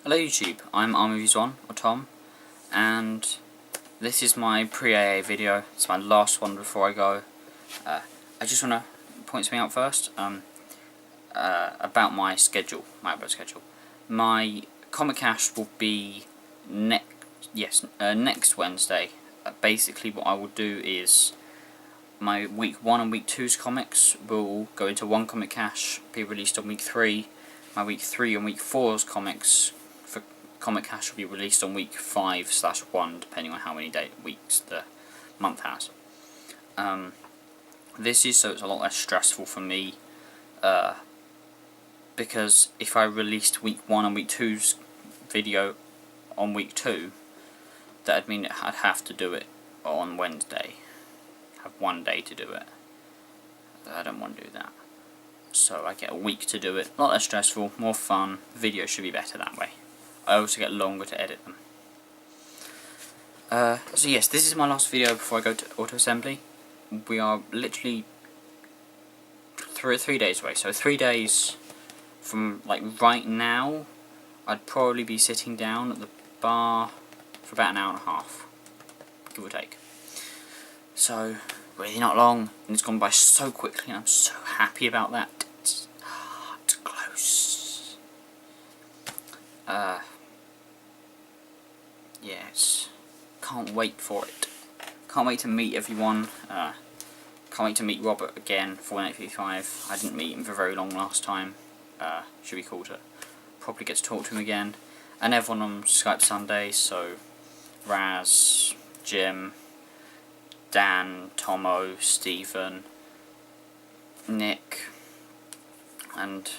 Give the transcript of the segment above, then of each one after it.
Hello YouTube, I'm Armoury1, or Tom, and this is my pre-AA video. It's my last one before I go. I just want to point something out first, about my schedule, my upload schedule. My Comic Cash will be next Wednesday. Basically what I will do is, my week 1 and week 2's comics will go into one Comic Cash, be released on week 3. My week 3 and week 4's comics for Comic Cash will be released on week 5/1, depending on how many weeks the month has. This is so it's a lot less stressful for me, because if I released week 1 and week 2's video on week 2, that'd mean I'd have to do it on Wednesday. Have one day to do it. I don't want to do that. So I get a week to do it. A lot less stressful, more fun. Video should be better that way. I also get longer to edit them. So yes, this is my last video before I go to auto assembly. We are literally 3 days away. So 3 days from like right now, I'd probably be sitting down at the bar for about an hour and a half, give or take. So really not long, and it's gone by so quickly, and I'm so happy about that. It's close. Yes, can't wait for it. Can't wait to meet everyone. Can't wait to meet Robert again for 1855. I didn't meet him for very long last time. Should be cool to probably get to talk to him again. And everyone on Skype Sundays, so Raz, Jim, Dan, Tomo, Stephen, Nick, and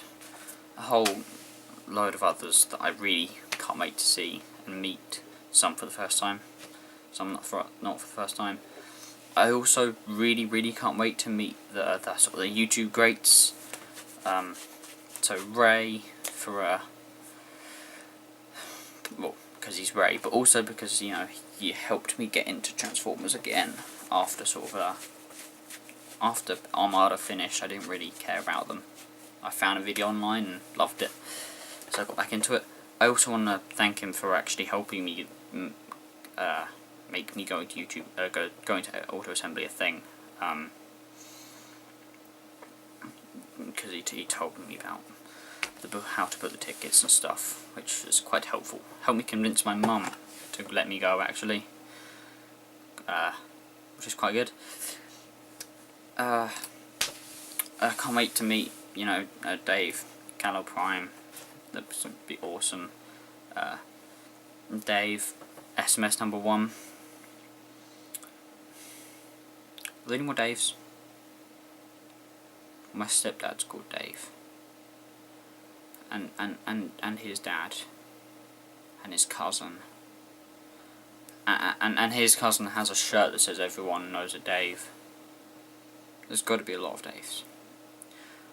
a whole load of others that I really can't wait to see and meet. Some for the first time, some not for the first time. I also really can't wait to meet the sort of the YouTube greats. So Ray for well, because he's Ray, but also because he helped me get into Transformers again after after Armada finished. I didn't really care about them. I found a video online and loved it, so I got back into it. I also want to thank him for actually helping me make me going to YouTube, going to auto assembly a thing. Because he told me about how to put the tickets and stuff, which is quite helpful. Helped me convince my mum to let me go actually, which is quite good. I can't wait to meet Dave, Gallo Prime. That would be awesome. Dave, SMS number 1. Are there any more Daves? My stepdad's called Dave. And his dad. And his cousin. And his cousin has a shirt that says everyone knows a Dave. There's got to be a lot of Daves.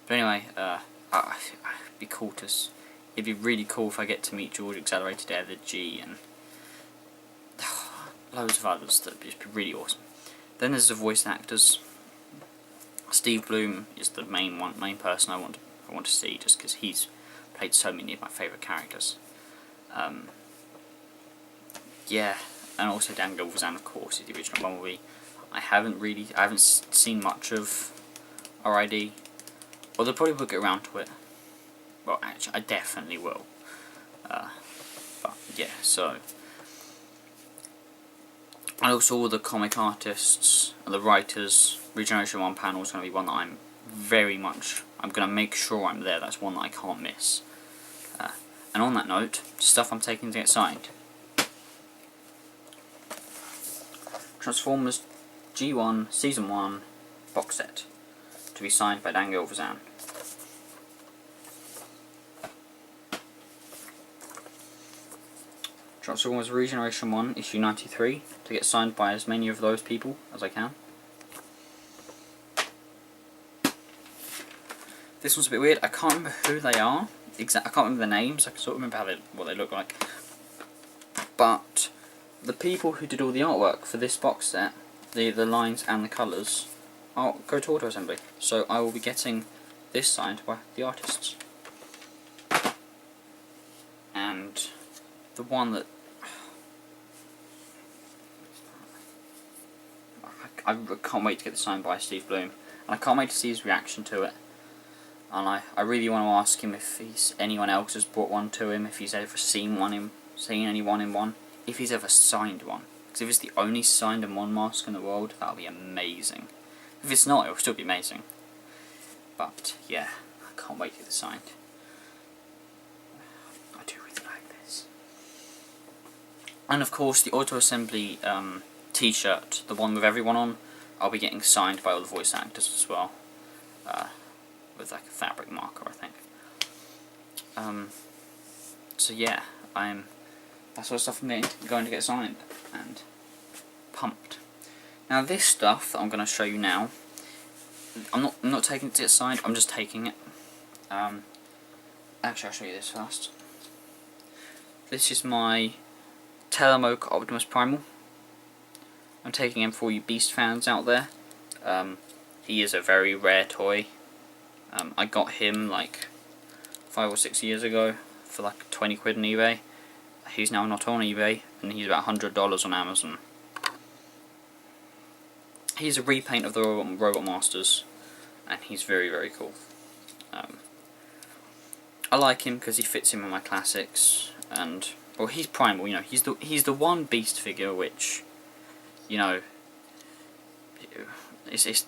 But anyway, it'd be cool to... It'd be really cool if I get to meet George Accelerated Air, the G, and loads of others. That'd just be really awesome. Then there's the voice actors. Steve Bloom is the main person I want to see, just because he's played so many of my favourite characters. Yeah, and also Dan Gilvezan, of course, is the original Bumblebee. I haven't seen much of RID, or they'll probably get around to it. Well, actually, I definitely will. But yeah, so. And also all the comic artists and the writers. Regeneration 1 panel is going to be one that I'm going to make sure I'm there. That's one that I can't miss. And on that note, stuff I'm taking to get signed. Transformers G1 Season 1 box set to be signed by Dan Gilvezan. Transformers Regeneration 1 issue 93 to get signed by as many of those people as I can. This one's a bit weird. I can't remember who they are. I can't remember the names. I can sort of remember what they look like. But the people who did all the artwork for this box set, the lines and the colours, go to auto assembly. So I will be getting this signed by the artists. and the one that I can't wait to get this signed by Steve Bloom, and I can't wait to see his reaction to it. And I really want to ask him if anyone else has brought one to him, if he's ever seen anyone in one, if he's ever signed one. Because if it's the only signed and one mask in the world, that'll be amazing. If it's not, it'll still be amazing. But yeah, I can't wait to get this signed. I do really like this. And of course, the Auto Assembly t-shirt, the one with everyone on, I'll be getting signed by all the voice actors as well. With like a fabric marker, I think. So yeah, that sort of stuff I'm going to get signed, and pumped. Now this stuff that I'm going to show you now, I'm not taking it to get signed. I'm just taking it. Actually, I'll show you this first. This is my Telemoke Optimus Primal. I'm taking him for all you Beast fans out there. He is a very rare toy. I got him like 5 or 6 years ago for like 20 quid on eBay. He's now not on eBay, and he's about $100 on Amazon. He's a repaint of the Robot Masters, and he's very, very cool. I like him because he fits in with my classics, and well, he's primal. You know, he's the one Beast figure which, you know, it's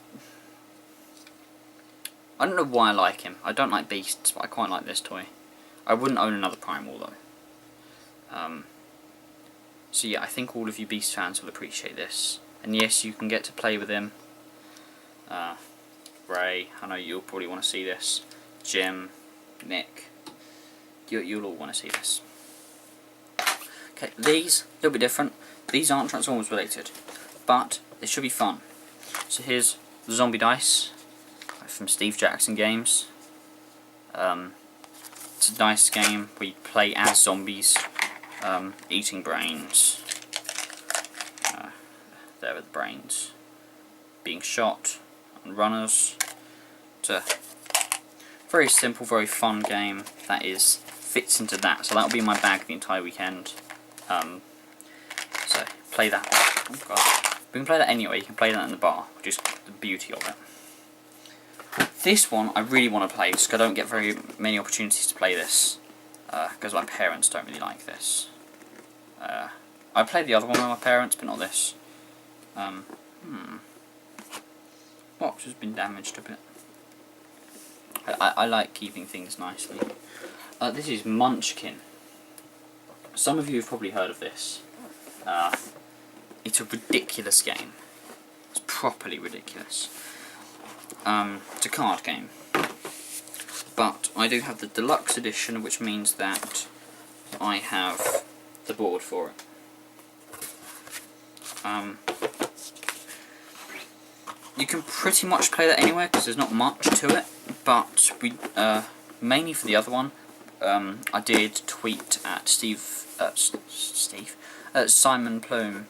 I don't know why I like him. I don't like Beasts, but I quite like this toy. I wouldn't own another Primal though. So yeah, I think all of you Beast fans will appreciate this. And yes, you can get to play with him. Ray, I know you'll probably want to see this. Jim, Nick, you'll all want to see this. Okay, these, a little bit different. These aren't Transformers related, but they should be fun. So here's the zombie dice from Steve Jackson Games. It's a dice game where you play as zombies, eating brains. There are the brains. Being shot and runners. It's a very simple, very fun game that fits into that. So that'll be in my bag the entire weekend. So play that. Oh god. We can play that anyway. You can play that in the bar, which is the beauty of it. This one I really want to play because I don't get very many opportunities to play this because my parents don't really like this. I played the other one with my parents, but not this. Box has been damaged a bit. I like keeping things nicely. This is Munchkin. Some of you have probably heard of this. It's a ridiculous game. It's properly ridiculous. It's a card game. But I do have the deluxe edition, which means that I have the board for it. You can pretty much play that anywhere because there's not much to it, but we mainly for the other one, I did tweet at Simon Plume,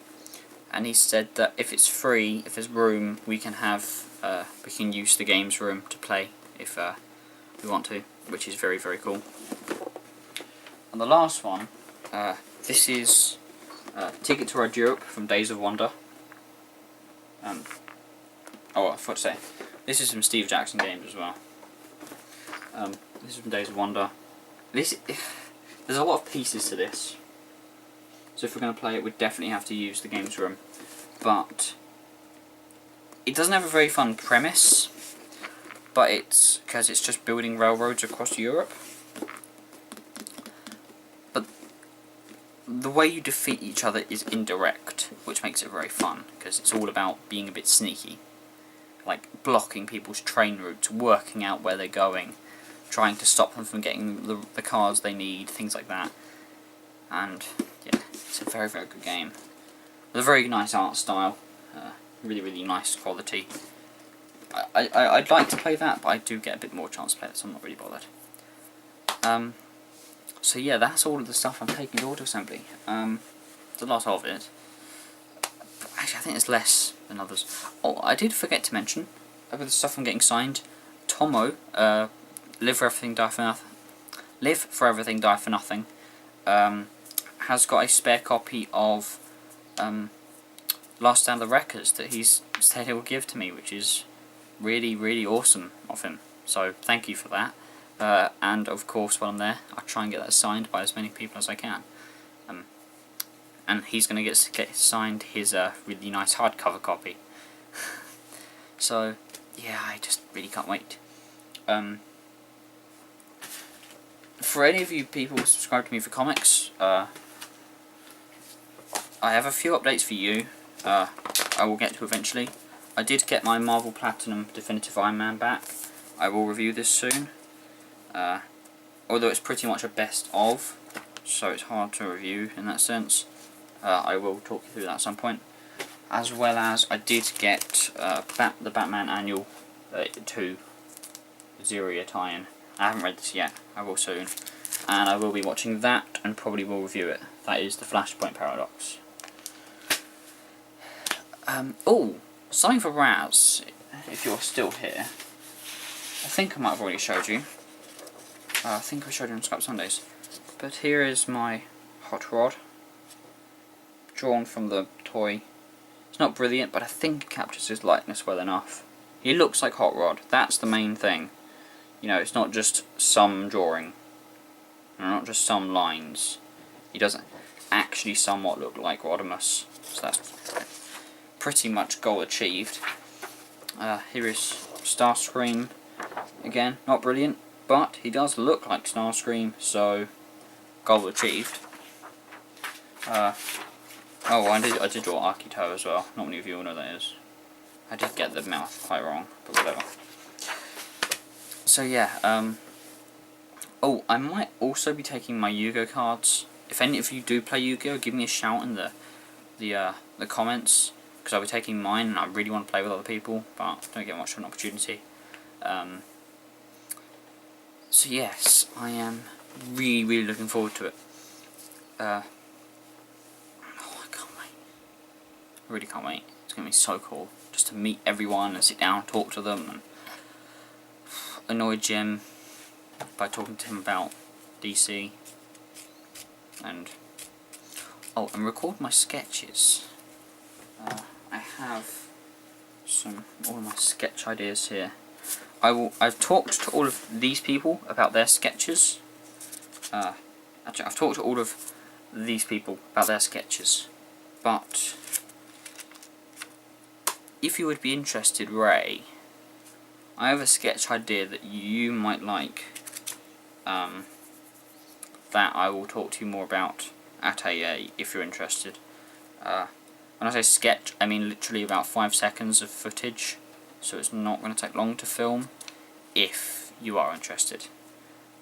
and he said that if it's free, if there's room, we can use the games room to play if we want to, which is very, very cool. And the last one, this is Ticket to Ride Europe from Days of Wonder. I forgot to say, this is from Steve Jackson Games as well. This is from Days of Wonder. There's a lot of pieces to this, so if we're going to play it, we'd definitely have to use the games room. But it doesn't have a very fun premise, but because it's just building railroads across Europe. But the way you defeat each other is indirect, which makes it very fun, because it's all about being a bit sneaky. Like blocking people's train routes, working out where they're going, trying to stop them from getting the cars they need, things like that. And yeah, it's a very, very good game. With a very nice art style, really, really nice quality. I'd like to play that, but I do get a bit more chance to play it, so I'm not really bothered. So yeah, that's all of the stuff I'm taking to Auto Assembly. It's a lot of it. Actually, I think it's less than others. Oh, I did forget to mention, with the stuff I'm getting signed, Tomo, Live for Everything, Die for Nothing. Live for Everything, Die for Nothing. has got a spare copy of Last Stand of the Wreckers that he's said he will give to me, which is really, really awesome of him. So thank you for that. And of course, while I'm there, I'll try and get that signed by as many people as I can. And he's going to get signed his really nice hardcover copy. So yeah, I just really can't wait. For any of you people who subscribe to me for comics, I have a few updates for you. I will get to eventually. I did get my Marvel Platinum Definitive Iron Man back. I will review this soon. Although it's pretty much a best of, so it's hard to review in that sense. I will talk you through that at some point. As well as I did get the Batman Annual 2 Zero-Year tie-in. I haven't read this yet. I will soon. And I will be watching that and probably will review it. That is the Flashpoint Paradox. Oh, something for Raz, if you're still here. I think I might have already showed you. I think I showed you on Skype Sundays. But here is my hot rod, drawn from the toy. It's not brilliant, but I think it captures his likeness well enough. He looks like Hot Rod. That's the main thing. You know, it's not just some drawing. Not just some lines. He doesn't actually somewhat look like Rodimus. So that's pretty much goal achieved. Here is Starscream. Again, not brilliant, but he does look like Starscream, so goal achieved. Oh, I did draw Akito as well. Not many of you will know that is. I did get the mouth quite wrong, but whatever. So yeah, oh, I might also be taking my Yu-Gi-Oh cards. If any of you do play Yu-Gi-Oh, give me a shout in the comments, because I'll be taking mine and I really want to play with other people, but don't get much of an opportunity. So yes, I am really, really looking forward to it. Oh, I can't wait. I really can't wait. It's going to be so cool just to meet everyone and sit down and talk to them and annoy Jim by talking to him about DC and record my sketches. I have all of my sketch ideas here. I've talked to all of these people about their sketches. Actually, I've talked to all of these people about their sketches, but if you would be interested, Ray, I have a sketch idea that you might like, that I will talk to you more about at AA if you're interested. When I say sketch, I mean literally about 5 seconds of footage, so it's not going to take long to film if you are interested.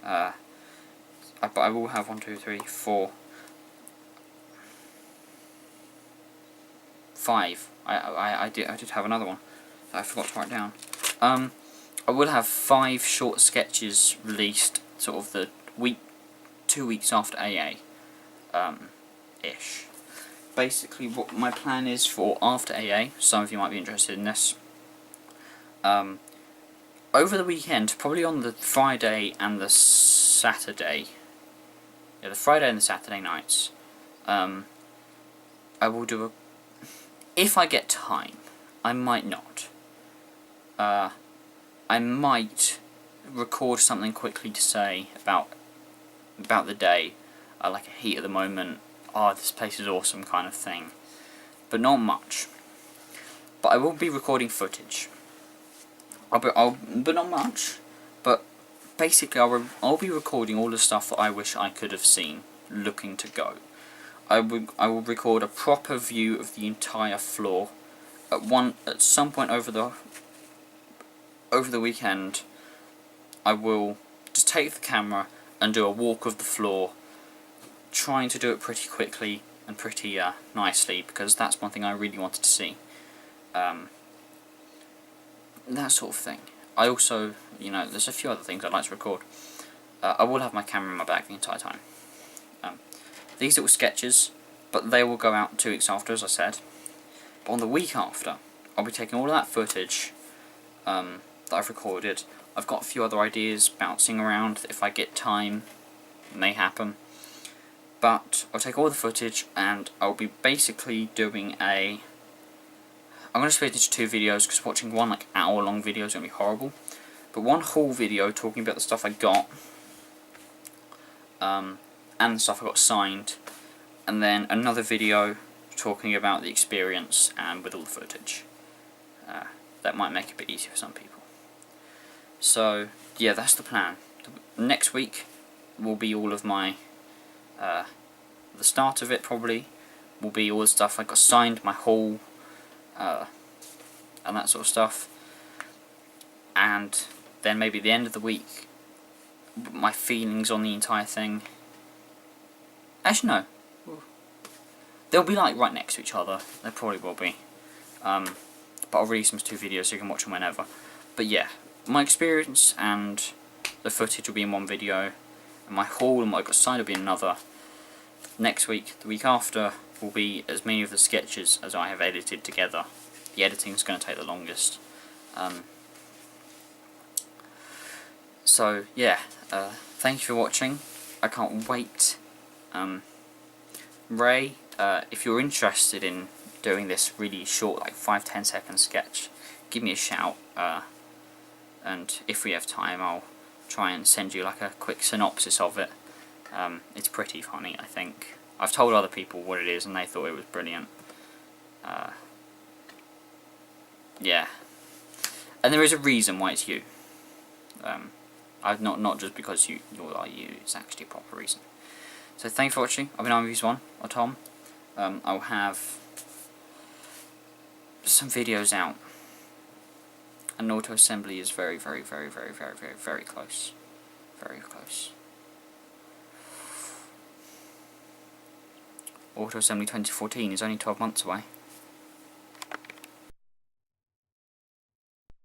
But I will have 1, 2, 3, 4, 5. I did have another one that I forgot to write down. I will have 5 short sketches released sort of the 2 weeks after AA, ish. Basically, what my plan is for after AA, some of you might be interested in this. Over the weekend, probably on the Friday and the Saturday, the Friday and the Saturday nights, I will do if I get time, I might not. I might record something quickly to say about the day, like a heat of the moment, oh this place is awesome kind of thing, but not much. But I will be recording footage. But not much. But basically, I'll be recording all the stuff that I wish I could have seen, looking to go. I will record a proper view of the entire floor. At some point over the weekend, I will just take the camera and do a walk of the floor, trying to do it pretty quickly and pretty nicely, because that's one thing I really wanted to see. That sort of thing. I also, there's a few other things I'd like to record. I will have my camera in my bag the entire time. These little sketches, but they will go out 2 weeks after, as I said. But on the week after, I'll be taking all of that footage that I've recorded. I've got a few other ideas bouncing around that if I get time, may happen. But I'll take all the footage and I'll be basically doing a... I'm going to split it into 2 videos because watching one like hour long video is going to be horrible. But one whole video talking about the stuff I got, and the stuff I got signed, and then another video talking about the experience and with all the footage. That might make it a bit easier for some people. So yeah, that's the plan. Next week will be all of my, the start of it probably will be all the stuff I got signed, my haul, and that sort of stuff. And then maybe the end of the week, my feelings on the entire thing. Actually no, they'll be like right next to each other, they probably will be. But I'll release them as 2 videos so you can watch them whenever. But yeah, my experience and the footage will be in one video, and my haul and what I got signed will be in another. Next week, the week after, will be as many of the sketches as I have edited together. The editing is going to take the longest. So yeah, thank you for watching. I can't wait. Ray, if you're interested in doing this really short, like 5-10 second sketch, give me a shout, and if we have time I'll try and send you like a quick synopsis of it. It's pretty funny, I think. I've told other people what it is and they thought it was brilliant. Yeah, and there is a reason why it's you. I've not just because you are you. It's actually a proper reason. So thanks for watching. I've been Armoury1 or Tom. I'll have some videos out. And auto assembly is very close. Very close. Auto assembly 2014 is only 12 months away.